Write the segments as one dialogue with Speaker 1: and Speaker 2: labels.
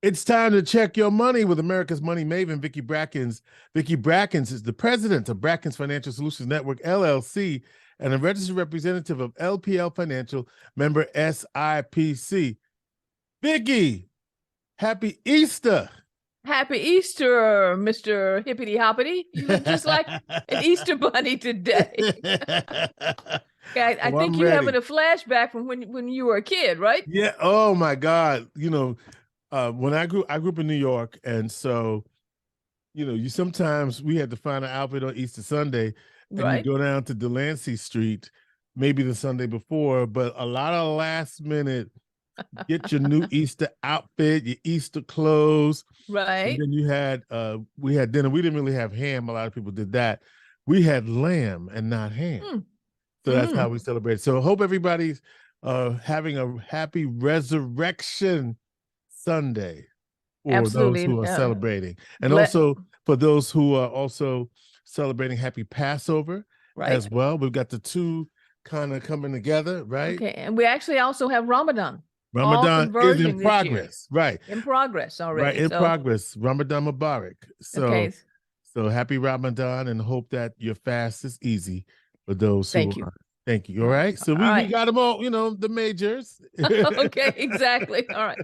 Speaker 1: It's time to check your money with America's money maven, Vicki Brackens. Vicki Brackens is the president of Brackens Financial Solutions Network, LLC, and a registered representative of LPL Financial, member SIPC. Vicki, happy Easter.
Speaker 2: Happy Easter, Mr. Hippity Hoppity. You look just like an Easter bunny today. I think you're having a flashback from when you were a kid, right?
Speaker 1: Yeah. Oh my God. When I grew up in New York, and so, you sometimes we had to find an outfit on Easter Sunday, and you go down to Delancey Street, maybe the Sunday before, but a lot of last minute, get your new Easter outfit, your Easter clothes.
Speaker 2: Right.
Speaker 1: And then we had dinner. We didn't really have ham. A lot of people did that. We had lamb and not ham. So that's how we celebrate. So I hope everybody's having a happy Resurrection Sunday for
Speaker 2: Absolutely.
Speaker 1: those who are celebrating. And also for those who are also celebrating happy Passover as well. We've got the two kind of coming together, right?
Speaker 2: Okay. And we actually also have Ramadan.
Speaker 1: Ramadan is in progress, right?
Speaker 2: In progress already.
Speaker 1: Right, in progress. Ramadan Mubarak. So happy Ramadan, and hope that your fast is easy for those who are. Thank you. All right. So we got them all, the majors.
Speaker 2: Okay, exactly. All right.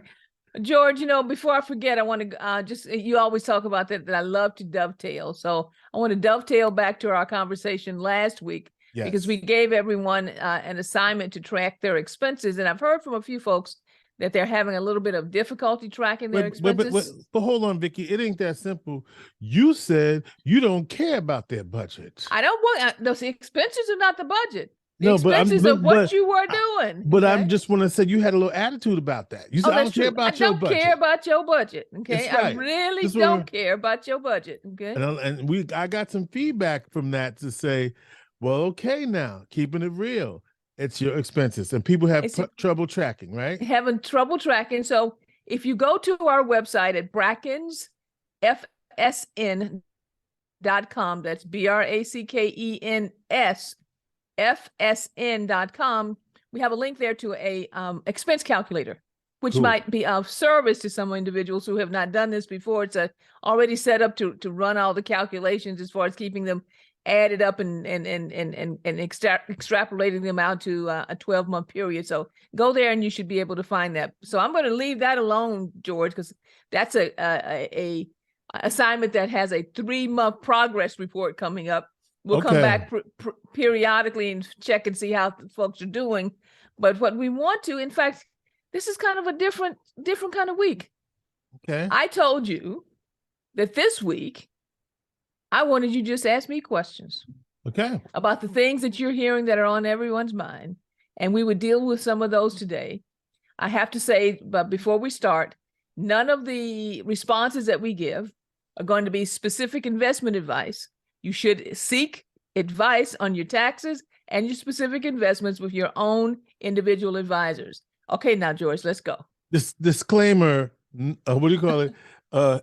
Speaker 2: George, before I forget, I want to you always talk about that I love to dovetail. So I want to dovetail back to our conversation last week. Yes. Because we gave everyone an assignment to track their expenses. And I've heard from a few folks that they're having a little bit of difficulty tracking their expenses.
Speaker 1: But hold on, Vicki. It ain't that simple. You said you don't care about their budget.
Speaker 2: I don't want those expenses are not the budget. The
Speaker 1: no,
Speaker 2: expenses of what you were doing.
Speaker 1: But I just want to say you had a little attitude about that. You said, I don't care about your budget.
Speaker 2: I don't care about your budget. Okay. I really don't care about your budget. Okay.
Speaker 1: And I got some feedback from that to say, well, okay, now keeping it real, it's your expenses, and people have trouble tracking, right?
Speaker 2: Having trouble tracking. So if you go to our website at brackensfsn.com, that's BRACKENS FSN.com, we have a link there to a expense calculator, which might be of service to some individuals who have not done this before. It's already set up to run all the calculations as far as keeping them added up and extrapolating them out to a 12-month period. So go there and you should be able to find that. So I'm going to leave that alone, George, because that's a assignment that has a 3-month progress report coming up. We'll come back periodically and check and see how folks are doing. But what we want to, in fact, this is kind of a different kind of week.
Speaker 1: Okay.
Speaker 2: I told you that this week, I wanted you to just ask me questions.
Speaker 1: Okay.
Speaker 2: About the things that you're hearing that are on everyone's mind. And we would deal with some of those today. I have to say, but before we start, none of the responses that we give are going to be specific investment advice. You should seek advice on your taxes and your specific investments with your own individual advisors. Okay, now, George, let's go.
Speaker 1: This disclaimer, what do you call it,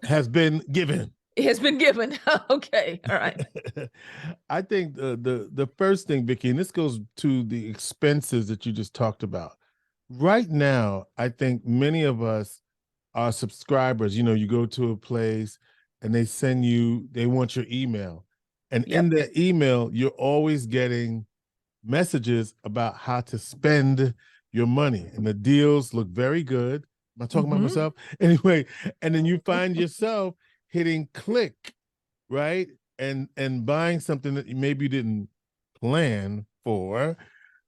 Speaker 1: has been given.
Speaker 2: It has been given. Okay, all right.
Speaker 1: I think the first thing, Vicki, and this goes to the expenses that you just talked about. Right now, I think many of us are subscribers. You go to a place and they want your email. And in the email, you're always getting messages about how to spend your money. And the deals look very good. Am I talking about myself? Anyway, and then you find yourself hitting click, right? And buying something that maybe you didn't plan for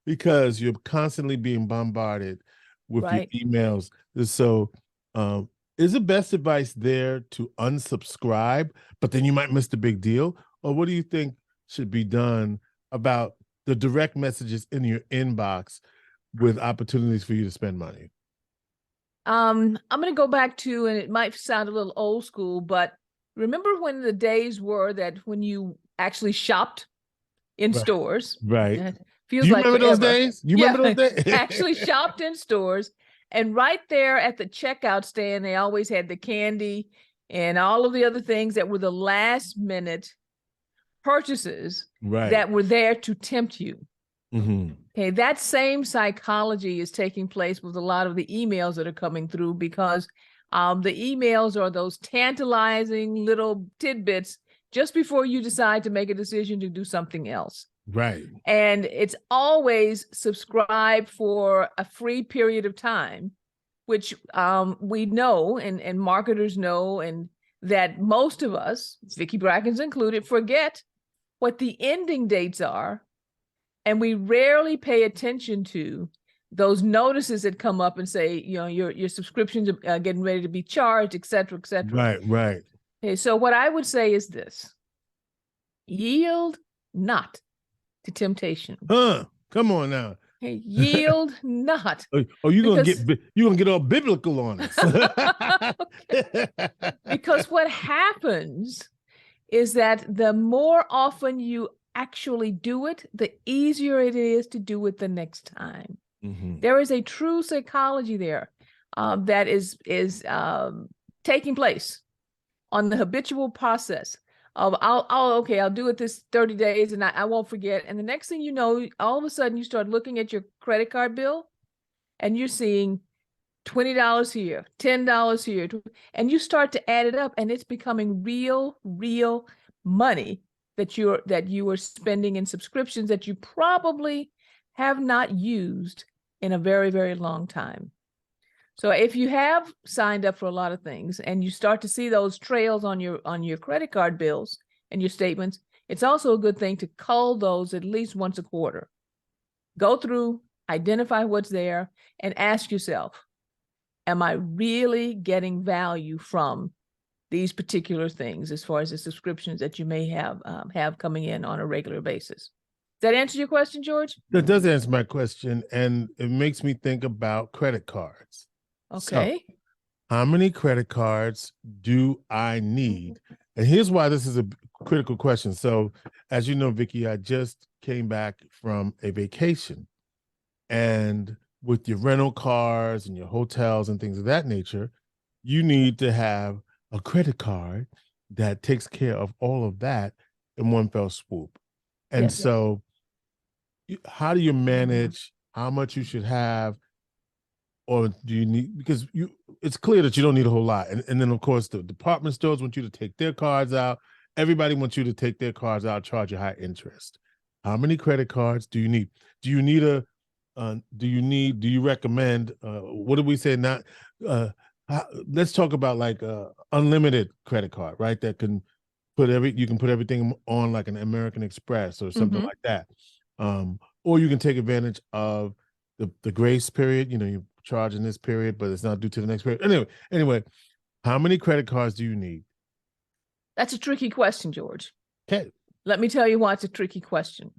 Speaker 1: because you're constantly being bombarded with your emails. So is the best advice there to unsubscribe, but then you might miss the big deal? Or what do you think should be done about the direct messages in your inbox with opportunities for you to spend money?
Speaker 2: I'm going to go back to, and it might sound a little old school, but remember when the days were that when you actually shopped in stores?
Speaker 1: Right.
Speaker 2: Feels
Speaker 1: Do you
Speaker 2: like
Speaker 1: remember
Speaker 2: forever.
Speaker 1: those days? You remember those days?
Speaker 2: Actually shopped in stores, and right there at the checkout stand, they always had the candy and all of the other things that were the last minute purchases that were there to tempt you. Okay, that same psychology is taking place with a lot of the emails that are coming through, because The emails are those tantalizing little tidbits just before you decide to make a decision to do something else.
Speaker 1: Right.
Speaker 2: And it's always subscribe for a free period of time, which we know and marketers know, and that most of us, Vicki Brackens included, forget what the ending dates are. And we rarely pay attention to those notices that come up and say, your subscriptions are getting ready to be charged, et cetera, et cetera.
Speaker 1: Right.
Speaker 2: Okay, so what I would say is this: yield not to temptation.
Speaker 1: Come on now.
Speaker 2: Okay, yield not.
Speaker 1: Oh, you're gonna get all biblical on us.
Speaker 2: Because what happens is that the more often you actually do it, the easier it is to do it the next time.
Speaker 1: Mm-hmm.
Speaker 2: There is a true psychology there that is taking place on the habitual process of I'll do it this 30 days and I won't forget. And the next thing you know, all of a sudden you start looking at your credit card bill and you're seeing $20 here, $10 here, and you start to add it up, and it's becoming real money that you are spending in subscriptions that you probably have not used in a very, very long time. So if you have signed up for a lot of things and you start to see those trails on your credit card bills and your statements, it's also a good thing to cull those at least once a quarter. Go through, identify what's there, and ask yourself, am I really getting value from these particular things as far as the subscriptions that you may have coming in on a regular basis? Does that answer your question, George?
Speaker 1: That does answer my question, and it makes me think about credit cards.
Speaker 2: Okay.
Speaker 1: So, how many credit cards do I need? And here's why this is a critical question. So, as you know, Vicki, I just came back from a vacation, and with your rental cars and your hotels and things of that nature, you need to have a credit card that takes care of all of that in one fell swoop. And
Speaker 2: Yes.
Speaker 1: so how do you manage how much you should have, or do you need, because it's clear that you don't need a whole lot. And then of course the department stores want you to take their cards out. Everybody wants you to take their cards out, charge you high interest. How many credit cards do you need? Do you need do you recommend, what did we say? Let's talk about like unlimited credit card, right? That can you can put everything on like an American Express or something like that. Or you can take advantage of the grace period. You charge in this period, but it's not due to the next period. Anyway, how many credit cards do you need?
Speaker 2: That's a tricky question, George.
Speaker 1: Okay.
Speaker 2: Let me tell you why it's a tricky question.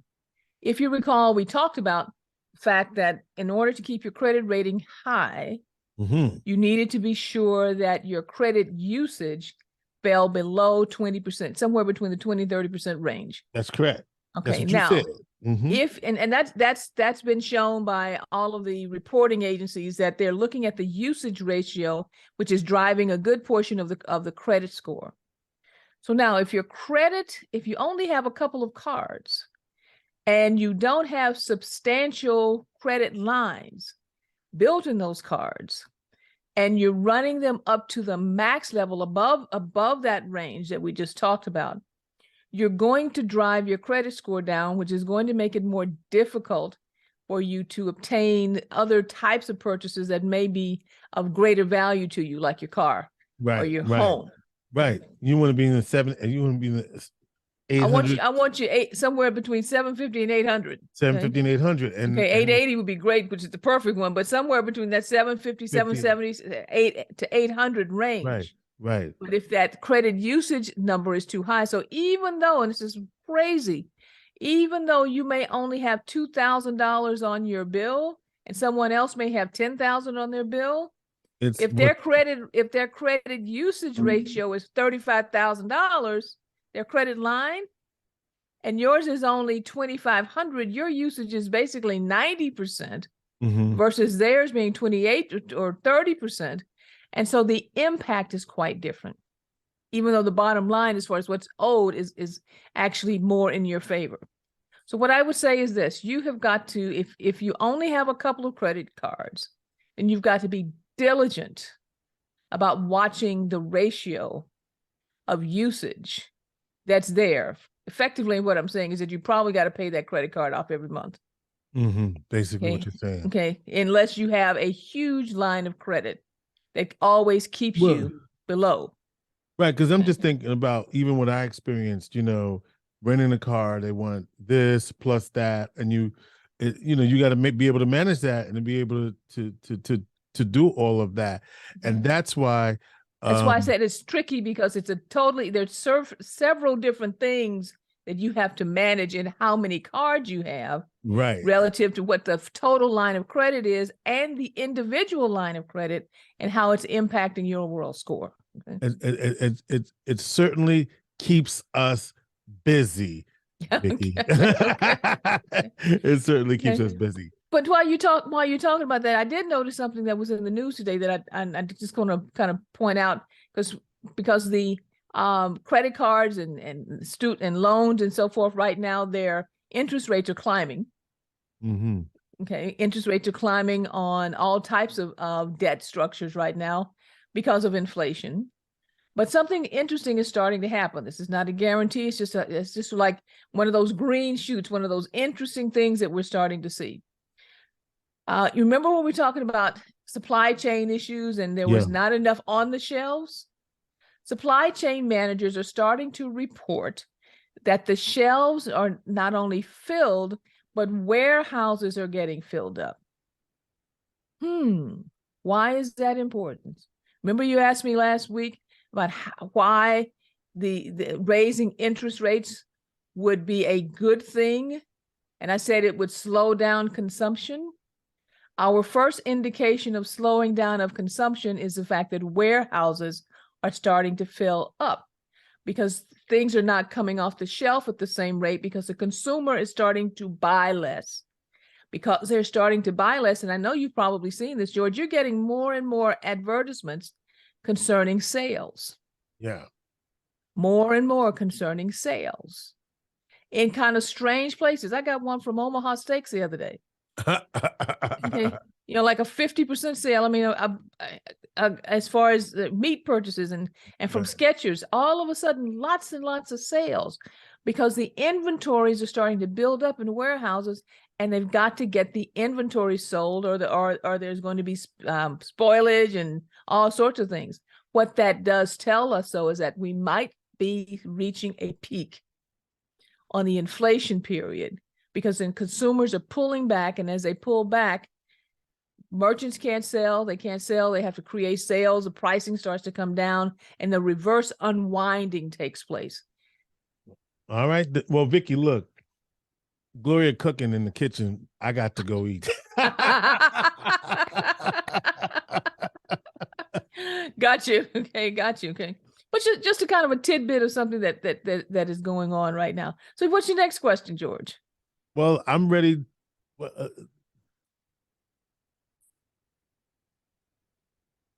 Speaker 2: If you recall, we talked about the fact that in order to keep your credit rating high, you needed to be sure that your credit usage fell below 20%, somewhere between the 20 and 30% range.
Speaker 1: That's correct.
Speaker 2: Okay,
Speaker 1: that's what you said.
Speaker 2: If and that's been shown by all of the reporting agencies that they're looking at the usage ratio, which is driving a good portion of the credit score. So now if you only have a couple of cards and you don't have substantial credit lines built in those cards, and you're running them up to the max level above that range that we just talked about, you're going to drive your credit score down, which is going to make it more difficult for you to obtain other types of purchases that may be of greater value to you, like your car or your home.
Speaker 1: Right. You want to be in the 7, and you want to be in the 800.
Speaker 2: I want you somewhere between 750 and 800.
Speaker 1: 750 and 800. And
Speaker 2: 880 would be great, which is the perfect one, but somewhere between that 750, 770, 8 to 800 range.
Speaker 1: Right.
Speaker 2: But if that credit usage number is too high, so even though, and this is crazy, even though you may only have $2,000 on your bill and someone else may have $10,000 on their bill, if their credit usage ratio is $35,000, their credit line, and yours is only $2,500, your usage is basically 90% versus theirs being 28 or 30%. And so the impact is quite different, even though the bottom line as far as what's owed is actually more in your favor. So what I would say is this: you have got to, if you only have a couple of credit cards, then you've got to be diligent about watching the ratio of usage that's there. Effectively, what I'm saying is that you probably got to pay that credit card off every month.
Speaker 1: Basically
Speaker 2: Okay.
Speaker 1: what you're saying.
Speaker 2: Okay. Unless you have a huge line of credit that always keeps you below.
Speaker 1: Right. Because I'm just thinking about even what I experienced, renting a car, they want this plus that. And you got to be able to manage that and to be able to do all of that. And that's why
Speaker 2: I said it's tricky, because it's there's several different things that you have to manage in how many cards you have,
Speaker 1: right,
Speaker 2: relative to what the total line of credit is and the individual line of credit and how it's impacting your overall score. Okay?
Speaker 1: It certainly keeps us busy, Vicki. It certainly keeps us busy.
Speaker 2: But while you're talking about that, I did notice something that was in the news today that I'm just going to kind of point out, because the credit cards and student and loans and so forth, right now their interest rates are climbing. Okay, interest rates are climbing on all types of debt structures right now because of inflation. But something interesting is starting to happen. This is not a guarantee. It's just like one of those green shoots, one of those interesting things that we're starting to see. You remember when we were talking about supply chain issues and there was not enough on the shelves? Supply chain managers are starting to report that the shelves are not only filled, but warehouses are getting filled up. Why is that important? Remember you asked me last week about why the raising interest rates would be a good thing? And I said it would slow down consumption. Our first indication of slowing down of consumption is the fact that warehouses are starting to fill up, because things are not coming off the shelf at the same rate, because the consumer is starting to buy less. Because they're starting to buy less, and I know you've probably seen this, George, you're getting more and more advertisements concerning sales.
Speaker 1: Yeah.
Speaker 2: More and more concerning sales in kind of strange places. I got one from Omaha Steaks the other day. Okay. Like a 50% sale. I mean, as far as meat purchases and from Skechers, all of a sudden, lots and lots of sales, because the inventories are starting to build up in warehouses, and they've got to get the inventory sold, or there's going to be spoilage and all sorts of things. What that does tell us, though, is that we might be reaching a peak on the inflation period, because then consumers are pulling back, and as they pull back, merchants can't sell, they have to create sales, the pricing starts to come down, and the reverse unwinding takes place.
Speaker 1: All right. Well, Vicki, look, Gloria cooking in the kitchen. I got to go eat.
Speaker 2: Got you. Okay, Okay. But just a kind of a tidbit of something that is going on right now. So what's your next question, George?
Speaker 1: Well, I'm ready.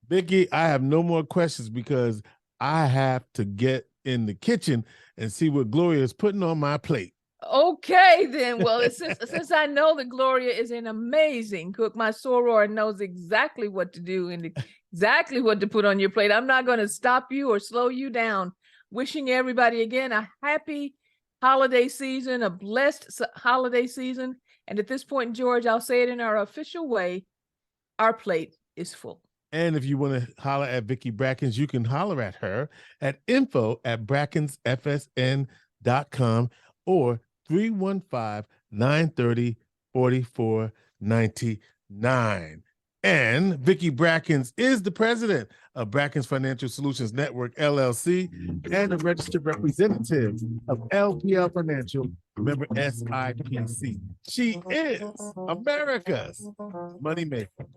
Speaker 1: Vicki, I have no more questions, because I have to get in the kitchen and see what Gloria is putting on my plate.
Speaker 2: Okay, then. Well, since I know that Gloria is an amazing cook, my soror knows exactly what to do and exactly what to put on your plate. I'm not going to stop you or slow you down. Wishing everybody again a happy holiday season, a blessed holiday season. And at this point, George, I'll say it in our official way: our plate is full.
Speaker 1: And if you want to holler at Vicki Brackens, you can holler at her at info@brackensfsn.com or 315-930-4499. And Vicki Brackens is the president of Brackens Financial Solutions Network, LLC, and a registered representative of LPL Financial, member SIPC. She is America's moneymaker.